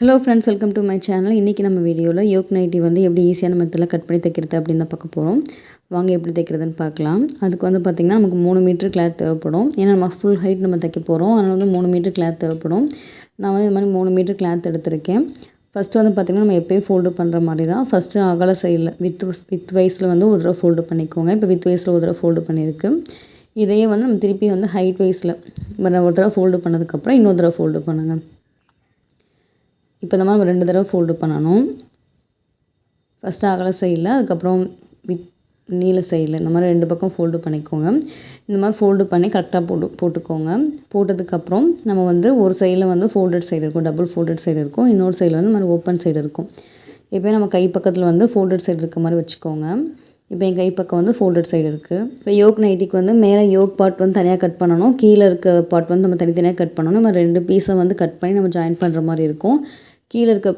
Hello friends, welcome to my channel. இன்றைக்கி நம்ம வீடியோவில் யோக் நைட்டி வந்து எப்படி ஈஸியான மெத்தடில் கட் பண்ணி தைக்கிறது அப்படின்னு தான் பார்க்க போகிறோம். வாங்க எப்படி தைக்கிறதுன்னு பார்க்கலாம். அதுக்கு வந்து பார்த்திங்கன்னா நமக்கு 3 மீட்டர் கிளாத் தேவைப்படும். ஏன்னா நம்ம ஃபுல் ஹைட் நம்ம தைக்க போகிறோம். அதனால் வந்து 3 மீட்டர் கிளாத் தேவைப்படும். நான் வந்து இது மாதிரி 3 மீட்டர் கிளாத் எடுத்திருக்கேன். ஃபஸ்ட்டு வந்து பார்த்திங்கன்னா நம்ம எப்போயும் ஃபோல்டு பண்ணுற மாதிரி தான். ஃபஸ்ட்டு அகல சைடில் வித் வைஸில் வந்து ஒரு தடவை ஃபோல்டு பண்ணிக்கோங்க. இப்போ வித் வைஸில் ஒரு தடவை ஃபோல்டு பண்ணியிருக்கு. இதையே வந்து நம்ம திருப்பி வந்து ஹைட் வைஸில் ஒரு தடவை ஃபோல்டு பண்ணதுக்கப்புறம் இன்னொரு தடவை ஃபோல்டு பண்ணுங்கள். இப்போ இந்த மாதிரி 2 தடவை ஃபோல்டு பண்ணணும். ஃபஸ்ட்டு அகல சைடில், அதுக்கப்புறம் நீல சைடில், இந்த மாதிரி 2 பக்கம் ஃபோல்டு பண்ணிக்கோங்க. இந்த மாதிரி ஃபோல்டு பண்ணி கரெக்டாக போட்டுக்கோங்க. போட்டதுக்கப்புறம் நம்ம வந்து ஒரு சைடில் வந்து ஃபோல்டட் சைடு இருக்கும், டபுள் ஃபோல்டட் சைடு இருக்கும். இன்னொரு சைடில் வந்து இந்த மாதிரி ஓப்பன் சைடு இருக்கும். எப்போயும் நம்ம கை பக்கத்தில் வந்து ஃபோல்டட் சைடு இருக்க மாதிரி வச்சுக்கோங்க. இப்போ என் கை பக்கம் வந்து ஃபோல்டட் சைடு இருக்குது. இப்போ யோக் நைட்டிக்கு வந்து மேலே யோக் பார்ட் வந்து தனியாக கட் பண்ணணும், கீழே இருக்க பார்ட் வந்து நம்ம தனித்தனியாக கட் பண்ணணும். நம்ம 2 பீஸை வந்து கட் பண்ணி நம்ம ஜாயின் பண்ணுற மாதிரி இருக்கும். கீழே இருக்க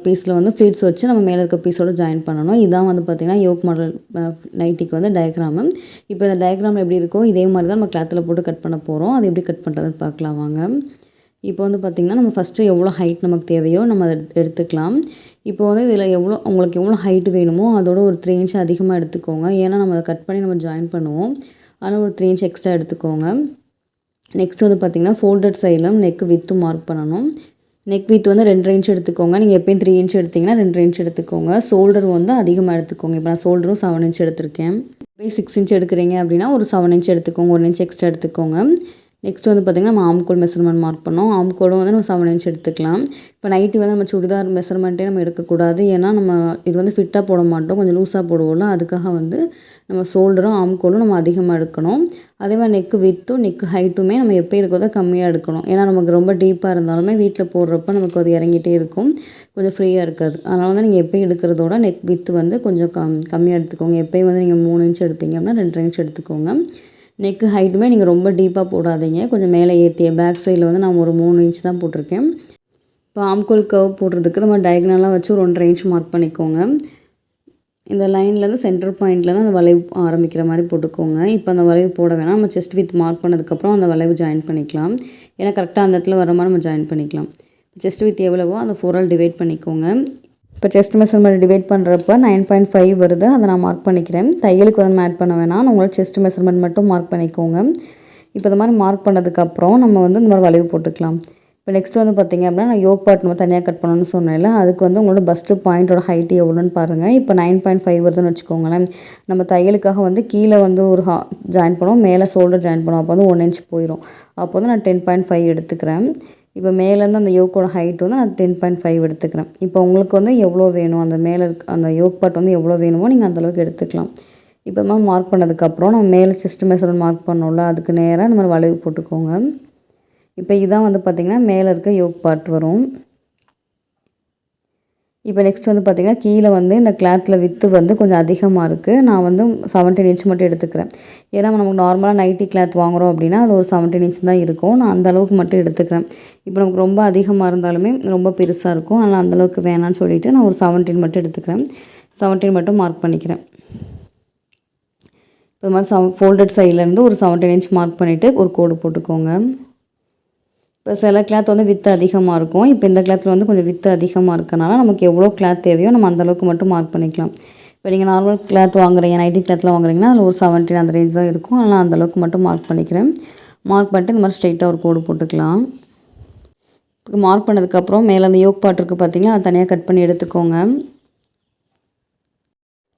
பீஸில் வந்து ஃப்ளீட்ஸ் வச்சு நம்ம மேலே இருக்க பீஸோடு ஜாயின் பண்ணணும். இதான் வந்து பார்த்திங்கன்னா யோக் மாடல் நைட்டிக்கு வந்து டயக்ராமு. இப்போ இந்த டயக்ராம் எப்படி இருக்கோ இதே மாதிரி தான் நம்ம கிளாத்தில் போட்டு கட் பண்ண போகிறோம். அது எப்படி கட் பண்ணுறதுன்னு பார்க்கலாம் வாங்க. இப்போ வந்து பார்த்திங்கன்னா நம்ம ஃபஸ்ட்டு எவ்வளோ ஹைட் நமக்கு தேவையோ நம்ம அதை எடுத்துக்கலாம். இப்போ வந்து இதில் உங்களுக்கு எவ்வளோ ஹைட் வேணுமோ அதோட ஒரு 3 இன்ச் அதிகமாக எடுத்துக்கோங்க. ஏன்னா நம்ம அதை கட் பண்ணி நம்ம ஜாயின் பண்ணுவோம். அதனால் ஒரு 3 இன்ச் எக்ஸ்ட்ரா எடுத்துக்கோங்க. நெக்ஸ்ட் வந்து பார்த்திங்கன்னா ஃபோல்டட் சைடில் நெக் வித்து மார்க் பண்ணணும். நெக் வித் வந்து 2 இன்ச் எடுத்துக்கோங்க. நீங்கள் எப்போயும் 3 இன்ச் எடுத்திங்கன்னா 2 இன்ச் எடுத்துக்கோங்க. ஷோல்டர் வந்து அதிகமாக எடுத்துக்கோங்க. இப்போ நான் ஷோல்டரும் 7 இன்ச் எடுத்திருக்கேன். இப்போ 6 இன்ச் எடுக்கிறீங்க அப்படின்னா ஒரு 7 இன்ச் எடுத்துக்கோங்க, 1 இன்ச் எக்ஸ்ட்ரா எடுத்துக்கோங்க. நெக்ஸ்ட் வந்து பார்த்திங்கன்னா நம்ம ஆம்கோல் மெஷர்மெண்ட் மார்க் பண்ணோம். ஆம்கோலும் வந்து நம்ம 7 இன்ச் எடுத்துக்கலாம். இப்போ நைட்டி வந்து நம்ம சுடிதார் மெஷர்மெண்ட்டே நம்ம எடுக்கக்கூடாது. ஏன்னா நம்ம இது வந்து ஃபிட்டாக போட மாட்டோம், கொஞ்சம் லூஸாக போடுவோம்ல. அதுக்காக வந்து நம்ம ஷோல்டரும் ஆம்கோலும் நம்ம அதிகமாக எடுக்கணும். அதே மாதிரி நெக்கு வித்தும் நெக்கு ஹைட்டுமே நம்ம எப்போ இருக்கிறதோ கம்மியாக எடுக்கணும். ஏன்னா நமக்கு ரொம்ப டீப்பாக இருந்தாலுமே வீட்டில் போடுறப்ப நமக்கு அது இறங்கிட்டே இருக்கும், கொஞ்சம் ஃப்ரீயாக இருக்காது. அதனால் வந்து நீங்கள் எப்போயும் எடுக்கிறதோட நெக் வித்து வந்து கொஞ்சம் கம்மியாக எடுத்துக்கோங்க. எப்போயும் வந்து நீங்கள் 3 இன்ச் எடுப்பீங்க அப்படின்னா 2 இன்ச் எடுத்துக்கோங்க. நெக்கு ஹைட்டுமே நீங்கள் ரொம்ப டீப்பாக போடாதீங்க, கொஞ்சம் மேலே ஏற்றிய பேக் சைடில் வந்து நான் ஒரு 3 இன்ச் தான் போட்டிருக்கேன். இப்போ ஆம்கோல் கர்வ் போடுறதுக்கு நம்ம டயக்னலாக வச்சு ஒரு 1.5 இன்ச் மார்க் பண்ணிக்கோங்க. இந்த லைன்லேருந்து சென்டர் பாயிண்ட்லேருந்து அந்த வளைவு ஆரம்பிக்கிற மாதிரி போட்டுக்கோங்க. இப்போ அந்த வளைவு போட வேணாம், நம்ம செஸ்ட் வித் மார்க் பண்ணதுக்கப்புறம் அந்த வளைவு ஜாயின் பண்ணிக்கலாம். ஏன்னா கரெக்டாக அந்த இடத்துல வர மாதிரி நம்ம ஜாயின் பண்ணிக்கலாம். செஸ்ட் வித் எவ்வளவோ அந்த 4ஆல் டிவைட் பண்ணிக்கோங்க. இப்போ செஸ்ட் மெஷர்மெண்ட் டிவைட் பண்ணுறப்ப 9.5 வருது, அதை நான் மார்க் பண்ணிக்கிறேன். தையலுக்கு வந்து ஆட் பண்ண வேணாம், உங்களோட செஸ்ட் மெஷர்மெண்ட் மட்டும் மார்க் பண்ணிக்கோங்க. இப்போ இந்த மாதிரி மார்க் பண்ணதுக்கப்புறம் நம்ம வந்து இந்த மாதிரி வளைவு போட்டுக்கலாம். இப்போ நெக்ஸ்ட் வந்து பார்த்திங்க அப்படின்னா நான் யோக் பார்ட் நம்ம தனியாக கட் பண்ணணும்னு சொன்னேன்ல, அதுக்கு வந்து உங்களோட பஸ்ட்டு பாயிண்ட்டோட ஹைட்டு எவ்வளோன்னு பாருங்கள். இப்போ 9.5 வருதுன்னு வச்சுக்கோங்களேன். நம்ம தையலுக்காக வந்து கீழே வந்து ஒரு ஜாயின் பண்ணுவோம், மேலே ஷோல்டர் ஜாயின் பண்ணுவோம். அப்போ வந்து 1 இன்ச் போயிடும். அப்போ வந்து நான் 10.5 எடுத்துக்கிறேன். இப்போ மேலேருந்து அந்த யோக்கோட ஹைட் வந்து நான் 10.5 எடுத்துக்கிறேன். இப்போ உங்களுக்கு வந்து எவ்வளோ வேணும், அந்த மேலே அந்த யோக் பார்ட் வந்து எவ்வளோ வேணுமோ நீங்கள் அந்தளவுக்கு எடுத்துக்கலாம். இப்போ மார்க் பண்ணதுக்கப்புறம் நம்ம மேலே செஸ்ட் மெஷர்மெண்ட் மார்க் பண்ணோம்ல, அதுக்கு நேராக இந்த மாதிரி வளைவு போட்டுக்கோங்க. இப்போ இதான் வந்து பார்த்திங்கன்னா மேலே இருக்க யோக் பார்ட் வரும். இப்போ நெக்ஸ்ட் வந்து பார்த்திங்கன்னா கீழே வந்து இந்த கிளாத்தில் வித்து வந்து கொஞ்சம் அதிகமாக இருக்குது. நான் வந்து 17 இன்ச் மட்டும் எடுத்துக்கிறேன். ஏன்னா நமக்கு நார்மலாக நைட்டி கிளாத் வாங்குகிறோம் அப்படின்னா அதில் ஒரு 17 இன்ச் தான் இருக்கும். நான் அந்தளவுக்கு மட்டும் எடுத்துக்கிறேன். இப்போ நமக்கு ரொம்ப அதிகமாக இருந்தாலுமே ரொம்ப பெருசாக இருக்கும், அதனால் அந்தளவுக்கு வேணான்னு சொல்லிவிட்டு நான் ஒரு 17 மட்டும் எடுத்துக்கிறேன். 17 மட்டும் மார்க் பண்ணிக்கிறேன். இப்போ இது மாதிரி ஃபோல்டட் சைட்லேருந்து ஒரு 17 இன்ச் மார்க் பண்ணிவிட்டு ஒரு கோடு போட்டுக்கோங்க. இப்போ சில கிளாத் வந்து வித்து அதிகமாக இருக்கும். இப்போ இந்த கிளாத்தில் வந்து கொஞ்சம் வித்து அதிகமாக இருக்கனால நமக்கு எவ்வளோ கிளாத் தேவையோ நம்ம அந்தளவுக்கு மட்டும் மார்க் பண்ணிக்கலாம். இப்போ நீங்கள் நார்மல் கிளாத் வாங்குறீங்க, நைட்டி கிளாத்லாம் வாங்குறீங்கன்னா அதில் ஒரு 17 அந்த ரேஞ்ச் தான் இருக்கும். அதனால் அந்தளவுக்கு மட்டும் மார்க் பண்ணிக்கிறேன். மார்க் பண்ணிட்டு இந்த மாதிரி ஸ்ட்ரைட்டாக ஒரு கோடு போட்டுக்கலாம். இப்போ மார்க் பண்ணதுக்கப்புறம் மேலே அந்த யோக் பார்ட் இருக்குது பார்த்திங்களா, அதை தனியாக கட் பண்ணி எடுத்துக்கோங்க.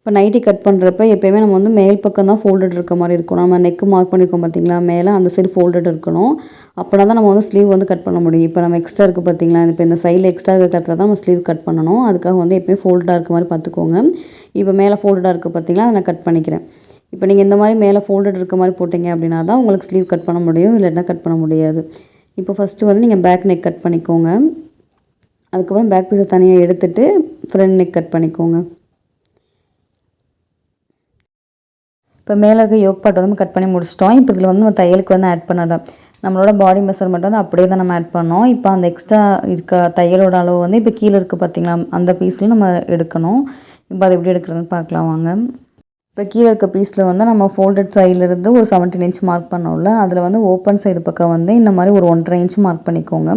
இப்போ நைட்டி கட் பண்ணுறப்ப எப்போயுமே நம்ம வந்து மேல் பக்கம் தான் ஃபோல்டட் இருக்க மாதிரி இருக்கும். நம்ம நெக்கு மார்க் பண்ணியிருக்கோம் பார்த்திங்களா, மேலே அந்த சைடு ஃபோல்டட் இருக்கணும். அப்படின்னா தான் நம்ம வந்து ஸ்லீவ் வந்து கட் பண்ண முடியும். இப்போ நம்ம எக்ஸ்ட்ரா இருக்குது பார்த்திங்களா, இப்போ இந்த சைடில் எக்ஸ்ட்ரா இருக்கிற கிளாத்தில் தான் நம்ம ஸ்லீவ் கட் பண்ணணும். அதுக்காக வந்து எப்போயும் ஃபோல்டாக இருக்க மாதிரி பார்த்துக்கோங்க. இப்போ மேலே ஃபோல்டடாக இருக்குது பார்த்திங்களா, அதை நான் கட் பண்ணிக்கிறேன். இப்போ நீங்கள் இந்த மாதிரி மேலே ஃபோல்டட் இருக்க மாதிரி போட்டிங்க அப்படின்னா தான் உங்களுக்கு ஸ்லீவ் கட் பண்ண முடியும், இல்லைன்னா கட் பண்ண முடியாது. இப்போ ஃபஸ்ட்டு வந்து நீங்கள் பேக் நெக் கட் பண்ணிக்கோங்க. அதுக்கப்புறம் பேக் பீஸை தனியாக எடுத்துகிட்டு ஃப்ரண்ட் நெக் கட் பண்ணிக்கோங்க. இப்போ மேலே இருக்க யோக் பார்ட் வந்து கட் பண்ணி முடிச்சிட்டோம். இப்போ இதில் வந்து நம்ம தையலுக்கு வந்து ஆட் பண்ணலாம். நம்மளோட பாடி மெஷர்மெண்ட் வந்து அப்படியே தான் நம்ம ஆட் பண்ணோம். இப்போ அந்த எக்ஸ்ட்ரா இருக்க தையலோட அளவு வந்து இப்போ கீழே இருக்குது பார்த்திங்களா, அந்த பீஸில் நம்ம எடுக்கணும். இப்போ அதை எப்படி எடுக்கிறதுன்னு பார்க்கலாம் வாங்க. இப்போ கீழே இருக்க பீஸில் வந்து நம்ம ஃபோல்டட் சைட்லேருந்து ஒரு 17 இன்ச் மார்க் பண்ணோம்ல, அதில் வந்து ஓப்பன் சைடு பக்கம் வந்து இந்த மாதிரி ஒரு 1.5 இன்ச் மார்க் பண்ணிக்கோங்க.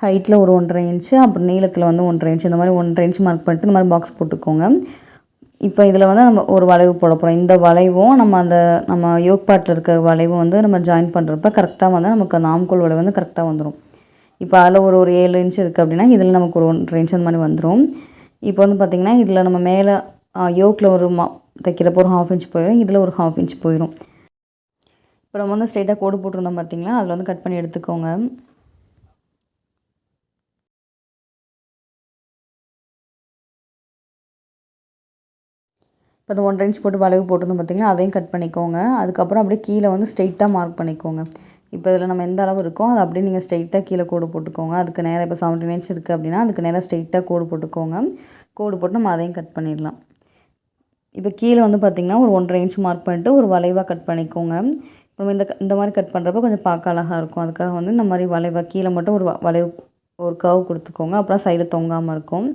ஹைட்டில் ஒரு 1.5 இன்ச்சு, அப்புறம் நீளத்தில் வந்து 1.5 இன்ச், இந்த மாதிரி 1.5 இன்ச் மார்க் பண்ணிட்டு இந்த மாதிரி பாக்ஸ் போட்டுக்கோங்க. இப்போ இதில் வந்து நம்ம ஒரு வளைவு போட போகிறோம். இந்த வளைவும் நம்ம யோக் பார்ட்டில் இருக்க வளைவும் வந்து நம்ம ஜாயின் பண்ணுறப்ப கரெக்டாக வந்து நமக்கு அந்த ஆம்கோல் வளைவு வந்து கரெக்டாக வந்துடும். இப்போ அதில் ஒரு 7 இன்ச் இருக்குது அப்படின்னா இதில் நமக்கு ஒரு 1.5 இன்ச் அந்த மாதிரி வந்துடும். இப்போ வந்து பார்த்திங்கன்னா இதில் நம்ம மேலே யோக்கில் ஒரு தைக்கிறப்போ ஒரு 1/2 இன்ச் போயிடும், இதில் ஒரு 1/2 இன்ச் போயிடும். இப்போ நம்ம வந்து ஸ்ட்ரெயிட்டாக கோடு போட்டிருந்தோம் பார்த்திங்களா, அதில் வந்து கட் பண்ணி எடுத்துக்கோங்க. இப்போ அந்த 1.5 இன்ச் போட்டு வளைவு போட்டிருந்தோம் பார்த்திங்களா, அதையும் கட் பண்ணிக்கோங்க. அதுக்கப்புறம் அப்படியே கீழே வந்து ஸ்ட்ரெயிட்டாக மார்க் பண்ணிக்கோங்க. இப்போ இதில் நம்ம எந்த அளவு இருக்கோ அதை அப்படியே நீங்கள் ஸ்ட்ரெயிட்டாக கீழே கோடு போட்டுக்கோங்க. அதுக்கு நேராக இப்போ 17 இன்ச் இருக்குது அப்படின்னா அதுக்கு நேராக ஸ்ட்ரெயிட்டாக கோடு போட்டுக்கோங்க. கோடு போட்டு நம்ம அதையும் கட் பண்ணிடலாம். இப்போ கீழே வந்து பார்த்திங்கன்னா ஒரு 1.5 இன்ச் மார்க் பண்ணிட்டு ஒரு வளைவாக கட் பண்ணிக்கோங்க. இப்போ இந்த மாதிரி கட் பண்ணுறப்ப கொஞ்சம் பார்க்க அழகாக இருக்கும். அதுக்காக வந்து இந்த மாதிரி வளைவாக கீழே மட்டும் ஒரு வளைவு ஒரு கர்வ் கொடுத்துக்கோங்க. அப்புறம் சைடு தொங்காமல் இருக்கும்.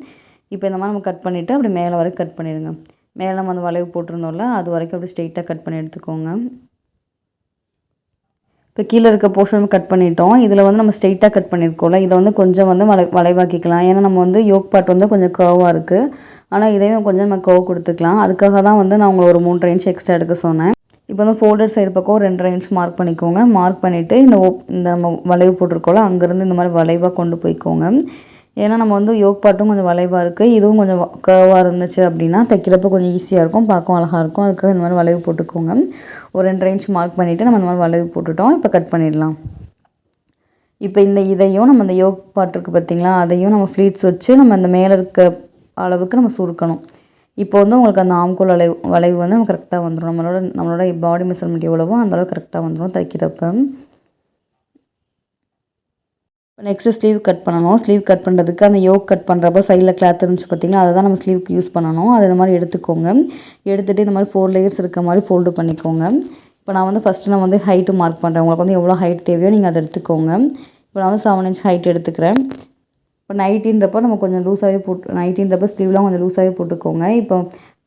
இப்போ இந்த மாதிரி நம்ம கட் பண்ணிவிட்டு அப்படி மேலே வரைக்கும் கட் பண்ணிடுங்க. மேலே நம்ம அந்த வளைவு போட்டிருந்தோம்ல, அது வரைக்கும் அப்படி ஸ்ட்ரெயிட்டாக கட் பண்ணி எடுத்துக்கோங்க. இப்போ கீழே இருக்க போர்ஷன் கட் பண்ணிட்டோம். இதில் வந்து நம்ம ஸ்ட்ரெயிட்டாக கட் பண்ணியிருக்கோம்ல, இதை வந்து கொஞ்சம் வந்து வளைவாக்கிக்கலாம். ஏன்னா நம்ம வந்து யோக் பார்ட் வந்து கொஞ்சம் கர்வாக இருக்குது. ஆனால் இதையும் கொஞ்சம் நம்ம கர்வ் கொடுத்துக்கலாம். அதுக்காக தான் வந்து நான் உங்களை ஒரு 3.5 இன்ச் எக்ஸ்ட்ரா எடுக்க சொன்னேன். இப்போ வந்து ஃபோல்டர் சைடு பக்கம் 2.5 இன்ச் மார்க் பண்ணிக்கோங்க. மார்க் பண்ணிவிட்டு இந்த நம்ம வளைவு போட்டிருக்கோம்ல, அங்கேருந்து இந்த மாதிரி வளைவாக கொண்டு போய்க்கோங்க. ஏன்னா நம்ம வந்து யோக் பார்ட்டும் கொஞ்சம் வளைவாக இருக்குது, இதுவும் கொஞ்சம் கர்வாக இருந்துச்சு அப்படின்னா தைக்கிறப்ப கொஞ்சம் ஈஸியாக இருக்கும், பார்க்கவும் அழகாக இருக்கும். அதுக்காக இந்த மாதிரி வளைவு போட்டுக்கோங்க. ஒரு 2.5 இன்ச் மார்க் பண்ணிவிட்டு நம்ம இந்த மாதிரி வளைவு போட்டுட்டோம். இப்போ கட் பண்ணிடலாம். இப்போ இதையும் நம்ம இந்த யோக் பார்ட் இருக்குது பார்த்திங்களா, அதையும் நம்ம ஃப்ளீட்ஸ் வச்சு நம்ம அந்த மேலே இருக்க அளவுக்கு நம்ம சுருக்கணும். இப்போ வந்து உங்களுக்கு அந்த ஆம்கோல் வளைவு வந்து நம்ம கரெக்டாக வந்துடும். நம்மளோட பாடி மெஷர்மெண்ட் எவ்வளவோ அந்தளவுக்கு கரெக்டாக வந்துடும் தைக்கிறப்ப. நெக்ஸ்ட்டு ஸ்லீவ் கட் பண்ணணும். ஸ்லீவ் கட் பண்ணுறதுக்கு அந்த யோக் கட் பண்ணுறப்போ சைடில் கிளாத் இருந்துச்சு பார்த்திங்களா, அதை தான் நம்ம ஸ்லீவுக்கு யூஸ் பண்ணணும். அது இந்த மாதிரி எடுத்துக்கோங்க. எடுத்துகிட்டு இந்த மாதிரி 4 லேயர்ஸ் இருக்க மாதிரி ஃபோல்டு பண்ணிக்கோங்க. இப்போ நான் வந்து ஃபஸ்ட்டு நான் வந்து ஹைட்டு மார்க் பண்ணுறேன். உங்களுக்கு வந்து எவ்வளோ ஹைட் தேவையோ நீங்கள் அதை எடுத்துக்கோங்க. இப்போ நான் வந்து 7 இன்ச் ஹைட் எடுத்துக்கிறேன். இப்போ நைட்டின்றப்போ நம்ம கொஞ்சம் லூஸாகவே நைட்டின்றப்போ ஸ்லீவ்லாம் கொஞ்சம் லூஸாகவே போட்டுக்கோங்க. இப்போ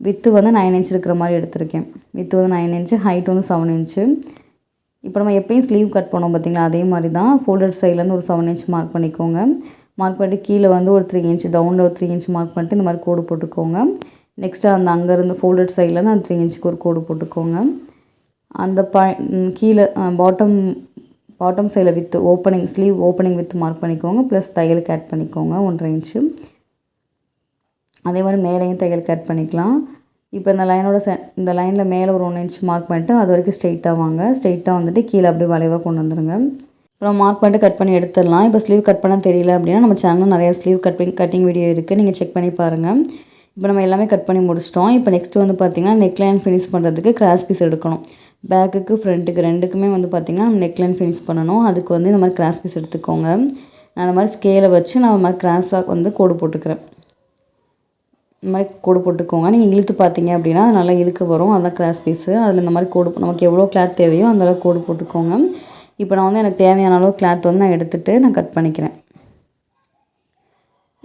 வித்து வந்து 9 இன்ச் இருக்கிற மாதிரி எடுத்திருக்கேன். வித்து வந்து 9 இன்ச்சு, ஹைட் வந்து 7 இன்ச்சு. இப்போ நம்ம எப்பயும் ஸ்லீவ் கட் பண்ணோம் பார்த்திங்களா, அதே மாதிரி தான் ஃபோல்டட் சைட்லேருந்து ஒரு 7 இன்ச் மார்க் பண்ணிக்கோங்க. மார்க் பண்ணிட்டு கீழே வந்து ஒரு 3 இன்ச், டவுனில் ஒரு 3 இன்ச் மார்க் பண்ணிட்டு இந்த மாதிரி கோடு போட்டுக்கோங்க. நெக்ஸ்ட்டு அங்கேருந்து ஃபோல்டட் சைட்லேருந்து அந்த 3 இன்ச்சுக்கு ஒரு கோடு போட்டுக்கோங்க. அந்த கீழே பாட்டம் சைடில் with sleeve opening with mark பண்ணிக்கோங்க. ப்ளஸ் தையலுக்கு ஆட் பண்ணிக்கோங்க 1.5 இன்ச்சு. அதே மாதிரி மேலேயும் தையலுக்கு ஆட் பண்ணிக்கலாம். இப்போ இந்த லைனில் மேலே ஒரு 1 இன்ச் மார்க் பண்ணிட்டு அது வரைக்கும் ஸ்ட்ரெயிட்டாக வாங்க. ஸ்ட்ரெயிட்டாக வந்துட்டு கீழே அப்படியே வளைவாக கொண்டு வந்துடுங்க. அப்புறம் மார்க் பண்ணிட்டு கட் பண்ணி எடுத்துடலாம். இப்போ ஸ்லீவ் கட் பண்ண தெரியல அப்படின்னா நம்ம சேனலில் நிறையா ஸ்லீவ் கட்டிங் வீடியோ இருக்குது, நீங்கள் செக் பண்ணி பாருங்கள். இப்போ நம்ம எல்லாமே கட் பண்ணி முடிச்சிட்டோம். இப்போ நெக்ஸ்ட்டு வந்து பார்த்திங்கன்னா நெக்லைன் ஃபினிஷ் பண்ணுறதுக்கு கிராஸ் பீஸ் எடுக்கணும். பேக்குக்கு ஃப்ரண்ட்டுக்கு ரெண்டுக்குமே வந்து பார்த்திங்கன்னா நம்ம நெக்லைன் ஃபினிஷ் பண்ணணும். அதுக்கு வந்து இந்த மாதிரி கிராஸ் பீஸ் எடுத்துக்கோங்க. நான் இந்த மாதிரி ஸ்கேலை வச்சு நான் இந்த மாதிரி கிராஸாக வந்து கோடு போட்டுக்கிறேன். இந்த மாதிரி கோடு போட்டுக்கோங்க. நீங்கள் இழுத்து பார்த்தீங்க அப்படின்னா நல்லா இழுக்க வரும். அதுதான் கிராஸ் பீஸு. அதில் இந்த மாதிரி கோடு நமக்கு எவ்வளோ கிளாத் தேவையோ அந்தளவுக்கு கோடு போட்டுக்கோங்க. இப்போ நான் வந்து எனக்கு தேவையான அளவு கிளாத் வந்து நான் எடுத்துகிட்டு நான் கட் பண்ணிக்கிறேன்.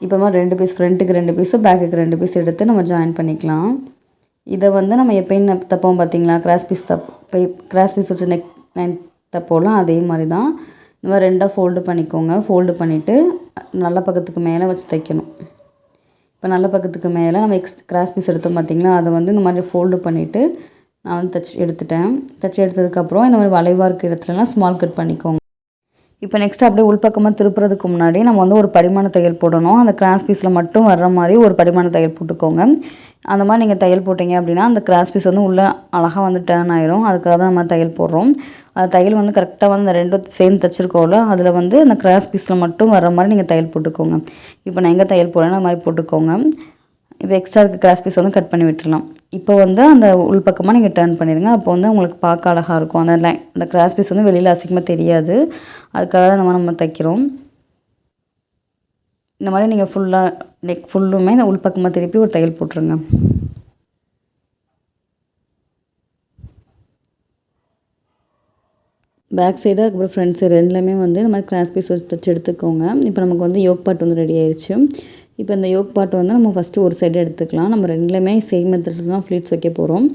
இப்போ மாதிரி 2 பீஸ், ஃப்ரண்ட்டுக்கு 2 பீஸு, பேக்குக்கு 2 பீஸ் எடுத்து நம்ம ஜாயின் பண்ணிக்கலாம். இதை வந்து நம்ம எப்பயும் தைப்போம் பார்த்திங்களா, கிராஸ் பீஸ் வச்சு நெக் தைப்போம்லாம் அதே மாதிரி தான். இந்த மாதிரி 2ஆக ஃபோல்டு பண்ணிக்கோங்க. ஃபோல்டு பண்ணிவிட்டு நல்ல பக்கத்துக்கு மேலே வச்சு தைக்கணும். இப்போ நல்ல பக்கத்துக்கு மேலே நம்ம கிராஸ் பீஸ் எடுத்தோம் பார்த்திங்களா, அதை வந்து இந்த மாதிரி ஃபோல்டு பண்ணிவிட்டு நான் வந்து தைச்சி எடுத்ததுக்கப்புறம் இந்த மாதிரி வளைவாக இருக்க இடத்துலலாம் ஸ்மால் கட் பண்ணிக்கோங்க. இப்போ நெக்ஸ்ட்டு அப்படியே உள்பக்கமாக திருப்புறதுக்கு முன்னாடி நம்ம வந்து ஒரு படிமான தையல் போடணும். அந்த கிராஸ் பீஸில் மட்டும் வர்ற மாதிரி ஒரு படிமான தையல் போட்டுக்கோங்க. அந்த மாதிரி நீங்கள் தையல் போட்டிங்க அப்படின்னா அந்த கிராஸ் பீஸ் வந்து உள்ளே அழகாக வந்து டேர்ன் ஆயிரும். அதுக்காக தான் நம்ம தையல் போடுறோம். அந்த தையல் வந்து கரெக்டாக வந்து அந்த 2 சேர்ந்து தைச்சிருக்கோம்ல, அதில் வந்து அந்த கிராஸ் பீஸில் மட்டும் வர மாதிரி நீங்கள் தையல் போட்டுக்கோங்க. இப்போ நான் எங்கே தையல் போடுறேன்னு அந்த மாதிரி போட்டுக்கோங்க. இப்போ எக்ஸ்ட்ரா இருக்க கிராஸ் பீஸ் வந்து கட் பண்ணி விட்டுடலாம். இப்போ வந்து அந்த உள்பக்கமாக நீங்கள் டர்ன் பண்ணிடுங்க. அப்போ வந்து உங்களுக்கு பார்க்க அழகாக இருக்கும். அந்த கிராஸ் பீஸ் வந்து வெளியில் அசிங்கமாக தெரியாது. அதுக்காக தான் நம்ம தைக்கிறோம். இந்த மாதிரி நீங்கள் ஃபுல்லுமே இந்த உள்பக்கமாக திருப்பி ஒரு தையல் போட்டுருங்க. பேக் சைடு அதுக்கப்புறம் ஃப்ரண்ட் சைடு ரெண்டுலேயுமே வந்து இந்த மாதிரி கிராஸ் பீஸ் வச்சு தைச்சி எடுத்துக்கோங்க. இப்போ நமக்கு வந்து யோக் பார்ட் வந்து ரெடி ஆயிடுச்சு. இப்போ இந்த யோக் பார்ட் வந்து நம்ம ஃபஸ்ட்டு ஒரு சைடு எடுத்துக்கலாம். நம்ம ரெண்டுலேயுமே சேம் மெத்தட் தான் ஃப்ளீட்ஸ் வைக்க போகிறோம்.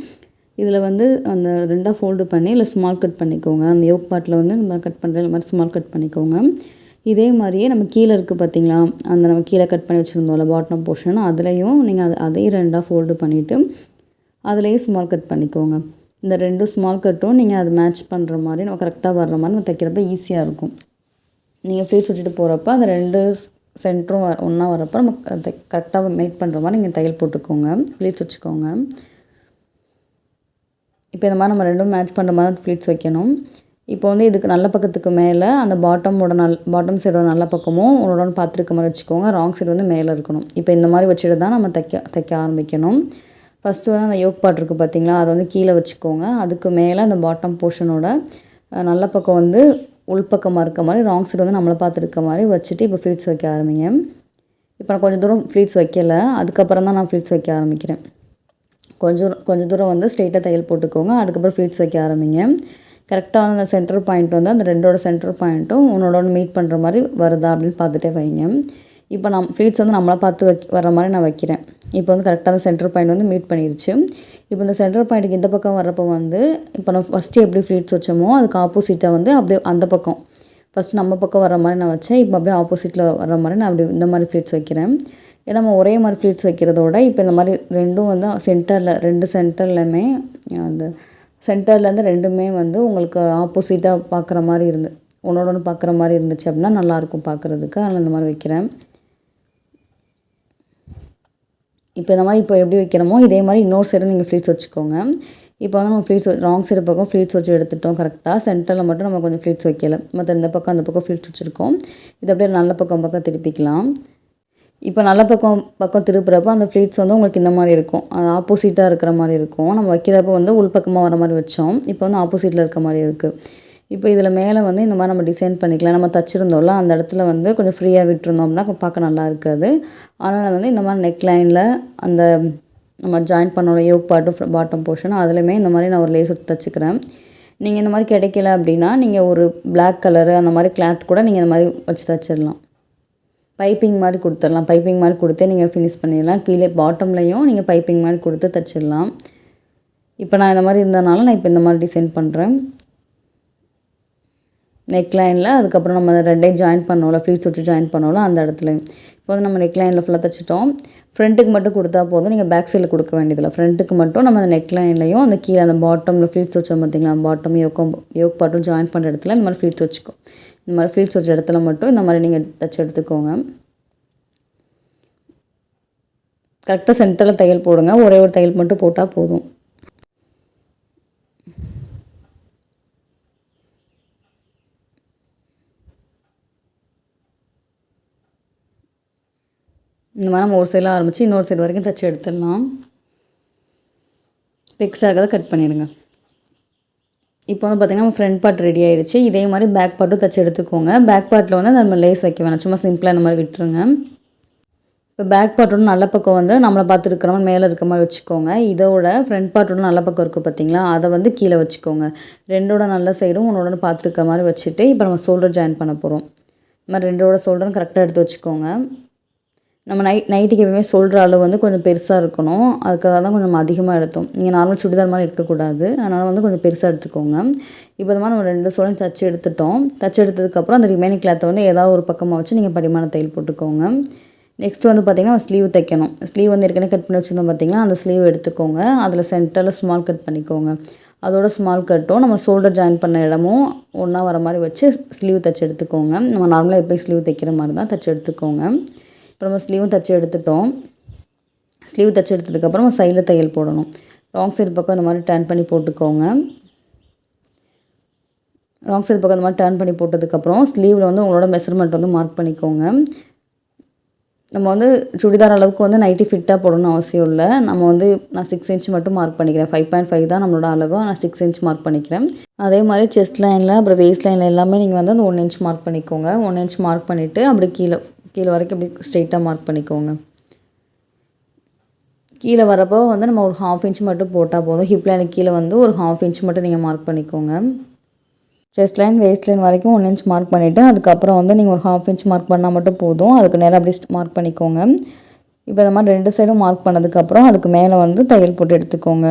இதில் வந்து அந்த 2ஆ ஃபோல்டு பண்ணி இல்லை ஸ்மால் கட் பண்ணிக்கோங்க. அந்த யோக் பார்ட்டில் வந்து நம்ம கட் பண்ணுற மாதிரி ஸ்மால் கட் பண்ணிக்கோங்க. இதே மாதிரியே நம்ம கீழே இருக்குது பார்த்தீங்களா, அந்த நம்ம கீழே கட் பண்ணி வச்சுருந்தோம்ல பாட்டம் போர்ஷன், அதுலேயும் நீங்கள் அதையும் 2ஆ ஃபோல்டு பண்ணிவிட்டு அதுலேயும் ஸ்மால் கட் பண்ணிக்கோங்க. இந்த 2 ஸ்மால் கட்டும் நீங்கள் அது மேட்ச் பண்ணுற மாதிரி நம்ம கரெக்டாக வர்ற மாதிரி நம்ம தைக்கிறப்ப ஈஸியாக இருக்கும். நீங்கள் ஃப்ளீட்ஸ் வச்சுட்டு போகிறப்ப அந்த 2 சென்டரும் ஒன்றா வரப்போ நம்ம கரெக்டாக மேக் பண்ணுற மாதிரி நீங்கள் தையல் போட்டுக்கோங்க, ஃப்ளீட்ஸ் வச்சுக்கோங்க. இப்போ இந்த மாதிரி நம்ம 2ம் மேட்ச் பண்ணுற மாதிரி ஃப்ளீட்ஸ் வைக்கணும். இப்போ வந்து இதுக்கு நல்ல பக்கத்துக்கு மேலே அந்த பாட்டம் சைடோட நல்ல பக்கமும் உன்னோட பார்த்துருக்க மாதிரி வச்சுக்கோங்க. ராங் சைடு வந்து மேலே இருக்கணும். இப்போ இந்த மாதிரி வச்சுட்டு தான் நம்ம தைக்க ஆரம்பிக்கணும். ஃபஸ்ட்டு வந்து அந்த யோக் பார்ட் இருக்குது பார்த்தீங்களா, அதை வந்து கீழே வச்சுக்கோங்க. அதுக்கு மேலே அந்த பாட்டம் போர்ஷனோட நல்ல பக்கம் வந்து உள்பக்கமாக இருக்க மாதிரி, ராங் சைடு வந்து நம்மளை பார்த்துருக்க மாதிரி வச்சுட்டு இப்போ ஃப்ளீட்ஸ் வைக்க ஆரம்பிங்க. இப்போ நான் கொஞ்சம் தூரம் ஃப்ளீட்ஸ் வைக்கலை, அதுக்கப்புறம் தான் நான் ஃப்ளீட்ஸ் வைக்க ஆரம்பிக்கிறேன். கொஞ்சம் தூரம் வந்து ஸ்ட்ரெயிட்டாக தையல் போட்டுக்கோங்க. அதுக்கப்புறம் ஃப்ளீட்ஸ் வைக்க ஆரம்பிங்க. கரெக்டாக வந்து அந்த சென்டர் பாயிண்ட் வந்து அந்த 2ஓட சென்டர் பாயிண்ட்டும் உன்னோட மீட் பண்ணுற மாதிரி வருதா அப்படின்னு பார்த்துட்டே வைங்க. இப்போ நான் ஃப்ளீட்ஸ் வந்து நம்மளை பார்த்து வர மாதிரி நான் வைக்கிறேன். இப்போ வந்து கரெக்டாக அந்த சென்டர் பாயிண்ட் வந்து மீட் பண்ணிடுச்சு. இப்போ இந்த சென்டர் பாயிண்ட்டுக்கு இந்த பக்கம் வரப்போ வந்து இப்போ நம்ம ஃபஸ்ட்டு எப்படி ஃப்ளீட்ஸ் வச்சோமோ அதுக்கு ஆப்போசிட்டாக வந்து அப்படியே அந்த பக்கம் ஃபஸ்ட்டு நம்ம பக்கம் வர மாதிரி நான் வச்சேன். இப்போ அப்படியே ஆப்போசிட்டில் வர மாதிரி நான் அப்படி இந்த மாதிரி ஃப்ளீட்ஸ் வைக்கிறேன். ஏன்னா நம்ம ஒரே மாதிரி ஃப்ளீட்ஸ் வைக்கிறதோட இப்போ இந்த மாதிரி 2ம் வந்து சென்டரில் 2 சென்டர்லையுமே அந்த சென்டர்லேருந்து 2மே வந்து உங்களுக்கு ஆப்போசிட்டாக பார்க்குற மாதிரி ஒன்று பார்க்குற மாதிரி இருந்துச்சு அப்படின்னா நல்லாயிருக்கும் பார்க்குறதுக்கு. அதனால் இந்த மாதிரி வைக்கிறேன். இப்போ இந்த மாதிரி இப்போ எப்படி வைக்கிறோமோ இதே மாதிரி இன்னொரு சைடும் நீங்கள் ஃப்ளீட்ஸ் வச்சுக்கோங்க. இப்போ வந்து நம்ம ஃப்ளீட்ஸ் ராங் சைடு பக்கம் ஃப்ளீட்ஸ் வச்சு எடுத்துட்டோம் கரெக்டாக. சென்டரில் மட்டும் நம்ம கொஞ்சம் ஃப்ளீட்ஸ் வைக்கல, மற்ற இந்த பக்கம் அந்த பக்கம் ஃப்ளீட்ஸ் வச்சுருக்கோம். இது அப்படியே நல்ல பக்கம் திருப்பிக்கலாம். இப்போ நல்ல பக்கம் திருப்புறப்போ அந்த ஃப்ளீட்ஸ் வந்து உங்களுக்கு இந்த மாதிரி இருக்கும், அது ஆப்போசிட்டாக இருக்கிற மாதிரி இருக்கும். நம்ம வைக்கிறப்போ வந்து உள்பக்கமாக வர மாதிரி வச்சோம், இப்போ வந்து ஆப்போசிட்டில் இருக்க மாதிரி இருக்குது. இப்போ இதில் மேலே வந்து இந்த மாதிரி நம்ம டிசைன் பண்ணிக்கலாம். நம்ம தச்சுருந்தோம்ல அந்த இடத்துல வந்து கொஞ்சம் ஃப்ரீயாக விட்டுருந்தோம்னா பார்க்க நல்லா இருக்காது. அதனால் வந்து இந்த மாதிரி நெக் லைனில் அந்த நம்ம ஜாயின் பண்ணோட யோக் பார்ட்டும் பாட்டம் போர்ஷன் அதுலேயுமே இந்த மாதிரி நான் ஒரு லேஸ் எடுத்து தச்சுக்கிறேன். நீங்கள் இந்த மாதிரி கிடைக்கல அப்படின்னா நீங்கள் ஒரு பிளாக் கலரு அந்த மாதிரி கிளாத் கூட நீங்கள் இந்த மாதிரி வச்சு தச்சிடலாம். பைப்பிங் மாதிரி கொடுத்துடலாம். பைப்பிங் மாதிரி கொடுத்தே நீங்கள் ஃபினிஷ் பண்ணிடலாம். கீழே பாட்டம்லேயும் நீங்கள் பைப்பிங் மாதிரி கொடுத்து தச்சிடலாம். இப்போ நான் இந்த மாதிரி இருந்தனால நான் இப்போ இந்த மாதிரி டிசைன் பண்ணுறேன். நெக் லைனில் அதுக்கப்புறம் நம்ம 2ஐயும் ஜாயின் பண்ணோம்ல, ஃப்ளீட்ஸ் வச்சு ஜாயின் பண்ணோம்ல அந்த இடத்துலையும் இப்போ வந்து நம்ம நெக் லைனில் ஃபுல்லாக தைச்சிட்டோம். ஃப்ரண்ட்டுக்கு மட்டும் கொடுத்தா போதும், நீங்கள் பேக் சைடில் கொடுக்க வேண்டியதில்லை. ஃப்ரண்ட்டுக்கு மட்டும் நம்ம அந்த நெக் லைன்லையும் அந்த கீழே அந்த பாட்டமில் ஃப்ளீட்ஸ் வச்சோம் பார்த்தீங்களா, பாட்டம் யோக் பார்ட்டும் ஜாயின் பண்ணுற இடத்துல இந்த மாதிரி ஃப்ளீட்ஸ் வச்சுக்கோ. இந்த மாதிரி ஃப்ளீட்ஸ் வச்ச இடத்துல மட்டும் இந்த மாதிரி நீங்கள் தைச்சி எடுத்துக்கோங்க. கரெக்டாக சென்டரில் தையல் போடுங்க. ஒரே ஒரு தையல் மட்டும் போட்டால் போதும். இந்த மாதிரி நம்ம ஒரு சைடில் ஆரம்பித்து இன்னொரு சைடு வரைக்கும் தைச்சி எடுத்துடலாம். பிக்ஸ் ஆகாத கட் பண்ணிடுங்க. இப்போ வந்து பார்த்திங்கன்னா நம்ம ஃப்ரண்ட் பார்ட் ரெடி ஆகிடுச்சு. இதே மாதிரி பேக் பார்ட்டும் தைச்சி எடுத்துக்கோங்க. பேக் பார்ட்டில் வந்து நம்ம லேஸ் வைக்க வேணாம், சும்மா சிம்பிளாக இந்த மாதிரி விட்டுருங்க. இப்போ பேக் பார்ட்டோட நல்ல பக்கம் வந்து நம்மளை பார்த்துருக்கிற மாதிரி மேலே இருக்க மாதிரி வச்சுக்கோங்க. இதோட ஃப்ரண்ட் பார்ட்டோட நல்ல பக்கம் இருக்குது பார்த்தீங்களா, அதை வந்து கீழே வச்சுக்கோங்க. 2ஓட நல்ல சைடும் உன்னோட பார்த்துருக்க மாதிரி வச்சுட்டு இப்போ நம்ம ஷோல்டர் ஜாயின் பண்ண போகிறோம். இந்த மாதிரி 2ஓட ஷோல்டரும் கரெக்டாக எடுத்து வச்சுக்கோங்க. நம்ம நைட்டுக்கு எப்பவுமே ஷோல்டர் அளவு வந்து கொஞ்சம் பெருசாக இருக்கணும். அதுக்காக தான் கொஞ்சம் நம்ம அதிகமாக எடுத்தோம். நீங்கள் நார்மல் சுடிதார் மாதிரி எடுக்கக்கூடாது, அதனால் வந்து கொஞ்சம் பெருசாக எடுத்துக்கோங்க. இப்போ இந்த மாதிரி நம்ம 2 ஷோல்டரும் தச்சு எடுத்துட்டோம். தச்சு எடுத்ததுக்கப்புறம் அந்த ரிமைனிங் கிளாத்தை வந்து ஏதாவது ஒரு பக்கமாக வச்சு நீங்கள் படிமான தையல் போட்டுக்கோங்க. நெக்ஸ்ட் வந்து பார்த்திங்கன்னா ஸ்லீவ் தைக்கணும். ஸ்லீவ் வந்து ஏற்கனவே கட் பண்ணி வச்சுருந்தோம் பார்த்திங்களா, அந்த ஸ்லீவ் எடுத்துக்கோங்க. அதில் சென்டரில் ஸ்மால் கட் பண்ணிக்கோங்க. அதோட ஸ்மால் கட்டும் நம்ம ஷோல்டர் ஜாயின் பண்ண இடமும் ஒன்றா வர மாதிரி வச்சு ஸ்லீவ் தைச்சி எடுத்துக்கோங்க. நம்ம நார்மலாக எப்போயும் ஸ்லீவ் தைக்கிற மாதிரி தான் தைச்சி எடுத்துக்கோங்க. இப்போ நம்ம ஸ்லீவும் தைச்சி எடுத்துட்டோம். ஸ்லீவ் தைச்சி எடுத்ததுக்கப்புறம் நம்ம சைடில் தையல் போடணும். ராங் சைடு பக்கம் இந்த மாதிரி டர்ன் பண்ணி போட்டுக்கோங்க. ராங் சைடு பக்கம் இந்த மாதிரி டர்ன் பண்ணி போட்டதுக்கப்புறம் ஸ்லீவில் வந்து உங்களோட மெஷர்மெண்ட் வந்து மார்க் பண்ணிக்கோங்க. நம்ம வந்து சுடிதார் அளவுக்கு வந்து நைட்டி ஃபிட்டாக போடணும்னு அவசியம் இல்லை. நம்ம வந்து நான் 6 இன்ச் மட்டும் மார்க் பண்ணிக்கிறேன். 5.5 தான் நம்மளோட அளவு, நான் 6 இன்ச் மார்க் பண்ணிக்கிறேன். அதே மாதிரி செஸ்ட் லைனில் அப்புறம் வேஸ்ட் லைனில் எல்லாமே நீங்கள் வந்து அந்த 1 இன்ச் மார்க் பண்ணிக்கோங்க. 1 இன்ச் மார்க் பண்ணிவிட்டு அப்படி கீழே வரைக்கும் அப்படி ஸ்ட்ரெயிட்டாக மார்க் பண்ணிக்கோங்க. கீழே வரப்போ வந்து நம்ம ஒரு 1/2 இன்ச் மட்டும் போட்டால் போதும். ஹிப் லைனுக்கு கீழே வந்து ஒரு 1/2 இன்ச் மட்டும் நீங்கள் மார்க் பண்ணிக்கோங்க. செஸ்ட் லைன் வேஸ்ட் லைன் வரைக்கும் 1 இன்ச் மார்க் பண்ணிவிட்டு அதுக்கப்புறம் வந்து நீங்கள் ஒரு 1/2 இன்ச் மார்க் பண்ணால் மட்டும் போதும். அதுக்கு நேரம் அப்படி மார்க் பண்ணிக்கோங்க. இப்போ இந்த மாதிரி 2 சைடும் மார்க் பண்ணதுக்கப்புறம் அதுக்கு மேலே வந்து தையல் போட்டு எடுத்துக்கோங்க.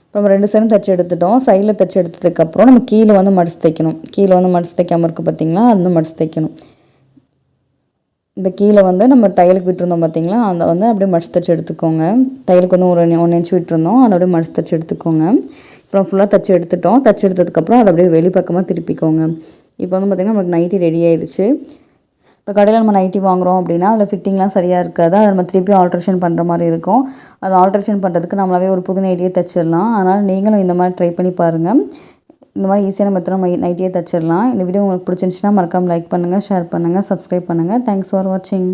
இப்போ நம்ம 2 சைடும் தைச்சி எடுத்துட்டோம். சைடில் தைச்சி எடுத்ததுக்கப்புறம் நம்ம கீழே வந்து மடித்து தைக்கணும். கீழே வந்து மடித்து தைக்காமல் இருக்குது பார்த்திங்களா, அது வந்து மடித்து தைக்கணும். இந்த கீழே வந்து நம்ம தையலுக்கு விட்டுருந்தோம் பார்த்திங்களா, அதை வந்து அப்படியே மடித்து தைச்சி எடுத்துக்கோங்க. தையலுக்கு வந்து ஒரு 1 இன்ச் விட்டுருந்தோம், அதை அப்படியே மடித்து தைச்சி எடுத்துக்கோங்க. இப்போ ஃபுல்லாக தைச்சி எடுத்துட்டோம். தைச்சி எடுத்ததுக்கப்புறம் அதை அப்படியே வெளிப்பக்கமாக திருப்பிக்கோங்க. இப்போ வந்து பார்த்திங்கன்னா நமக்கு நைட்டி ரெடி ஆயிடுச்சு. இப்போ கடையில் நம்ம நைட்டி வாங்குகிறோம் அப்படின்னா அதில் ஃபிட்டிங்லாம் சரியாக இருக்காது. அதை நம்ம திருப்பி ஆல்ட்ரேஷன் பண்ணுற மாதிரி இருக்கும். அதை ஆல்ட்ரேஷன் பண்ணுறதுக்கு நம்மளாவே ஒரு புது நைட்டியே தைச்சிடலாம். அதனால் நீங்களும் இந்த மாதிரி ட்ரை பண்ணி பாருங்கள். இந்த மாதிரி ஈஸியான மெத்தட் நம்ம நைட்டியே தைச்சிடலாம். இந்த வீடியோ உங்களுக்கு பிடிச்சிருந்துச்சுன்னா மறக்காமல் லைக் பண்ணுங்கள், ஷேர் பண்ணுங்கள், சப்ஸ்கிரைப் பண்ணுங்கள். தேங்க்ஸ் ஃபார் வாட்சிங்.